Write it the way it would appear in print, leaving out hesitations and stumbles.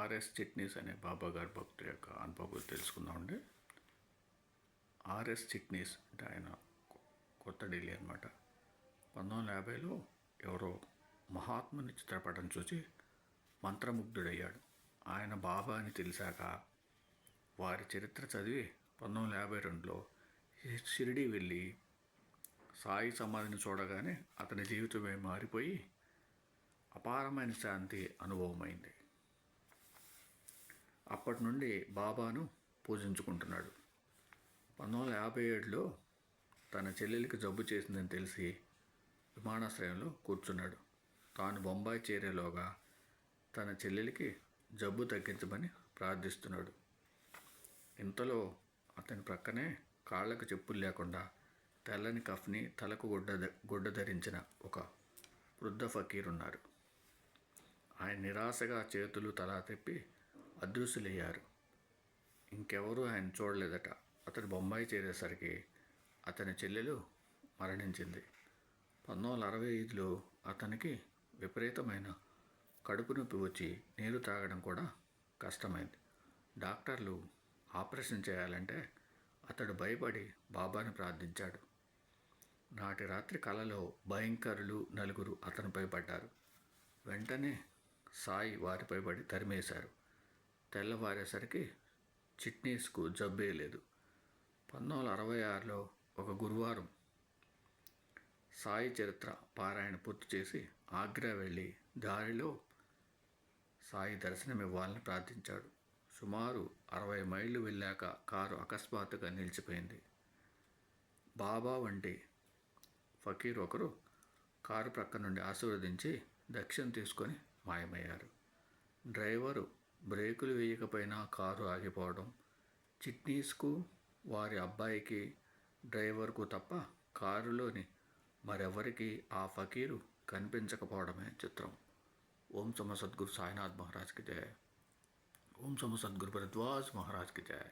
RS Chitnis అనే బాబా గారి భక్తుల యొక్క అనుభవం తెలుసుకుందామండి. ఆర్ఎస్ చిట్నీస్ అంటే ఆయన కొత్త ఢిల్లీ అనమాట. 1950లో ఎవరో మహాత్ముని చిత్రపటం చూసి మంత్రముగ్ధుడయ్యాడు. ఆయన బాబా అని తెలిసాక వారి చరిత్ర చదివి 1952లో షిరిడీ వెళ్ళి సాయి సమాధిని చూడగానే అతని జీవితమే మారిపోయి అపారమైన శాంతి అనుభవమైంది. అప్పటి నుండి బాబాను పూజించుకుంటున్నాడు. 1957లో తన చెల్లెలికి జబ్బు చేసిందని తెలిసి విమానాశ్రయంలో కూర్చున్నాడు. తాను బొంబాయి చేరేలోగా తన చెల్లెలికి జబ్బు తగ్గించమని ప్రార్థిస్తున్నాడు. ఇంతలో అతని ప్రక్కనే కాళ్ళకు చెప్పులు లేకుండా తెల్లని కఫ్ని, తలకు గుడ్డ ధరించిన ఒక వృద్ధ ఫకీర్ ఉన్నారు. ఆయన నిరాశగా చేతులు తలా తిప్పి అదృశ్యులయ్యారు. ఇంకెవరూ ఆయన చూడలేదట. అతడు బొంబాయి చేరేసరికి అతని చెల్లెలు మరణించింది. 1965లో అతనికి విపరీతమైన కడుపు నొప్పి వచ్చి నీరు తాగడం కూడా కష్టమైంది. డాక్టర్లు ఆపరేషన్ చేయాలంటే అతడు భయపడి బాబాను ప్రార్థించాడు. నాటి రాత్రి కలలో భయంకరులు నలుగురు అతనిపై పడ్డారు. వెంటనే సాయి వారిపై పడి తరిమేశారు. తెల్లవారేసరికి చిట్నీస్కు జబ్బే లేదు. 1966లో ఒక గురువారం సాయి చరిత్ర పారాయణ పూర్తి చేసి ఆగ్రా వెళ్ళి దారిలో సాయి దర్శనమివ్వాలని ప్రార్థించాడు. సుమారు 60 మైళ్ళు వెళ్ళాక కారు అకస్మాత్తుగా నిలిచిపోయింది. బాబా వంటి ఫకీర్ ఒకరు కారు ప్రక్క నుండి ఆశీర్వదించి దక్షిణ తీసుకొని మాయమయ్యారు. డ్రైవరు బ్రేకులు వేయకపోయినా కారు ఆగిపోవడం, చిట్నీస్కు, వారి అబ్బాయికి, డ్రైవర్కు తప్ప కారులోని మరెవరికి ఆ ఫకీరు కనిపించకపోవడమే చిత్రం. ఓం సమ సద్గురు సాయినాథ్ మహారాజ్కి జయ. ఓం సమ సద్గురు భరద్వాజ్ మహారాజ్కి జయ.